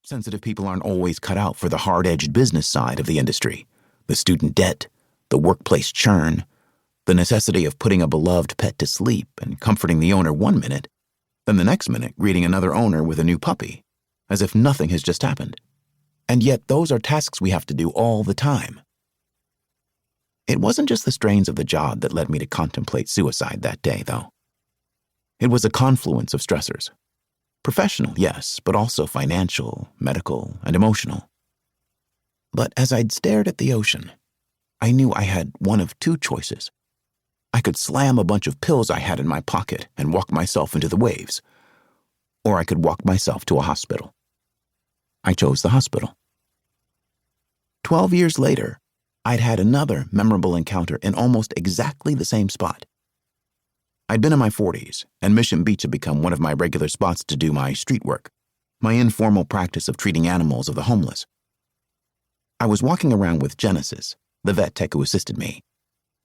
Sensitive people aren't always cut out for the hard-edged business side of the industry, the student debt, the workplace churn, the necessity of putting a beloved pet to sleep and comforting the owner one minute, then the next minute greeting another owner with a new puppy, as if nothing has just happened. And yet those are tasks we have to do all the time. It wasn't just the strains of the job that led me to contemplate suicide that day, though. It was a confluence of stressors. Professional, yes, but also financial, medical, and emotional. But as I'd stared at the ocean, I knew I had one of two choices. I could slam a bunch of pills I had in my pocket and walk myself into the waves, or I could walk myself to a hospital. I chose the hospital. 12 years later, I'd had another memorable encounter in almost exactly the same spot. I'd been in my 40s, and Mission Beach had become one of my regular spots to do my street work, my informal practice of treating animals of the homeless. I was walking around with Genesis, the vet tech who assisted me,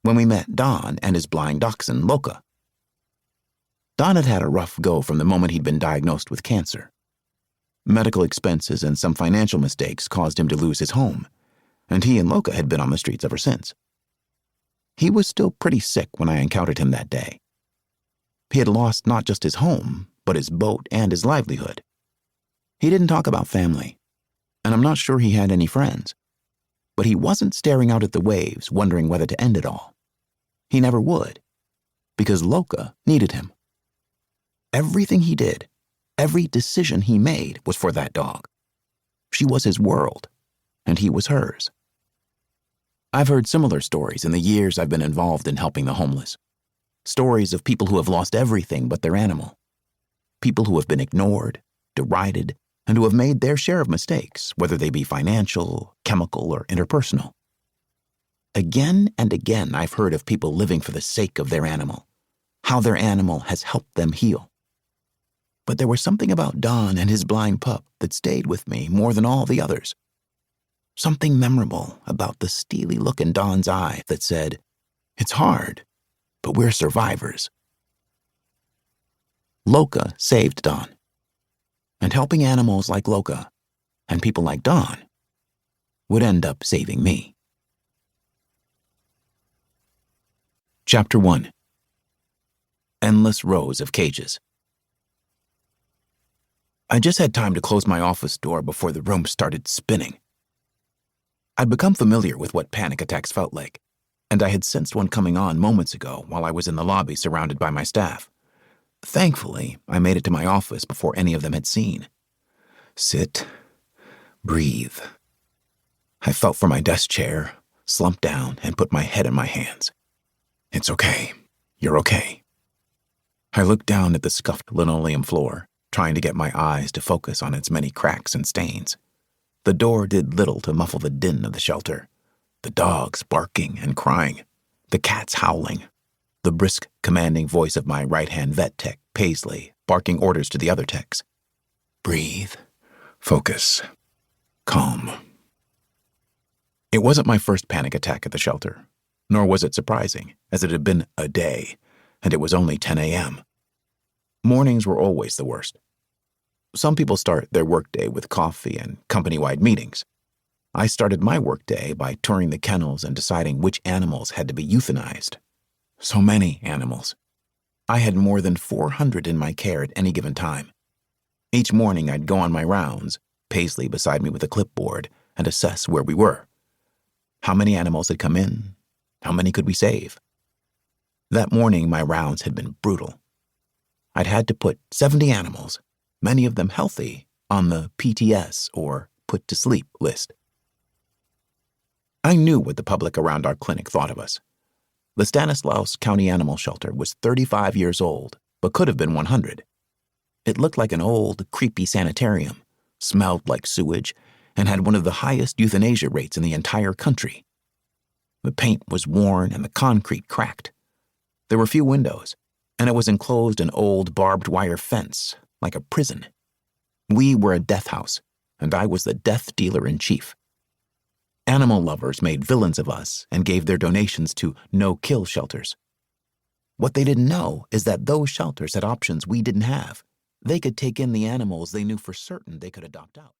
when we met Don and his blind dachshund, Loka. Don had had a rough go from the moment he'd been diagnosed with cancer. Medical expenses and some financial mistakes caused him to lose his home, and he and Loka had been on the streets ever since. He was still pretty sick when I encountered him that day. He had lost not just his home, but his boat and his livelihood. He didn't talk about family, and I'm not sure he had any friends. But he wasn't staring out at the waves, wondering whether to end it all. He never would, because Loka needed him. Everything he did, every decision he made was for that dog. She was his world, and he was hers. I've heard similar stories in the years I've been involved in helping the homeless. Stories of people who have lost everything but their animal. People who have been ignored, derided, and who have made their share of mistakes, whether they be financial, chemical, or interpersonal. Again and again, I've heard of people living for the sake of their animal, how their animal has helped them heal. But there was something about Don and his blind pup that stayed with me more than all the others. Something memorable about the steely look in Don's eye that said, "It's hard, but we're survivors." Loka saved Don. And helping animals like Loka, and people like Don, would end up saving me. Chapter 1. Endless Rows of Cages. I just had time to close my office door before the room started spinning. I'd become familiar with what panic attacks felt like, and I had sensed one coming on moments ago while I was in the lobby surrounded by my staff. Thankfully, I made it to my office before any of them had seen. Sit, breathe. I felt for my desk chair, slumped down, and put my head in my hands. It's okay. You're okay. I looked down at the scuffed linoleum floor, trying to get my eyes to focus on its many cracks and stains. The door did little to muffle the din of the shelter. The dogs barking and crying, the cats howling, the brisk, commanding voice of my right-hand vet tech, Paisley, barking orders to the other techs. Breathe, focus, calm. It wasn't my first panic attack at the shelter, nor was it surprising, as it had been a day, and it was only 10 a.m. Mornings were always the worst. Some people start their workday with coffee and company-wide meetings. I started my workday by touring the kennels and deciding which animals had to be euthanized. So many animals. I had more than 400 in my care at any given time. Each morning I'd go on my rounds, Paisley beside me with a clipboard, and assess where we were. How many animals had come in? How many could we save? That morning my rounds had been brutal. I'd had to put 70 animals, many of them healthy, on the PTS or put to sleep list. I knew what the public around our clinic thought of us. The Stanislaus County Animal Shelter was 35 years old, but could have been 100. It looked like an old, creepy sanitarium, smelled like sewage, and had one of the highest euthanasia rates in the entire country. The paint was worn and the concrete cracked. There were few windows, and it was enclosed in old barbed wire fence, like a prison. We were a death house, and I was the death dealer in chief. Animal lovers made villains of us and gave their donations to no-kill shelters. What they didn't know is that those shelters had options we didn't have. They could take in the animals they knew for certain they could adopt out.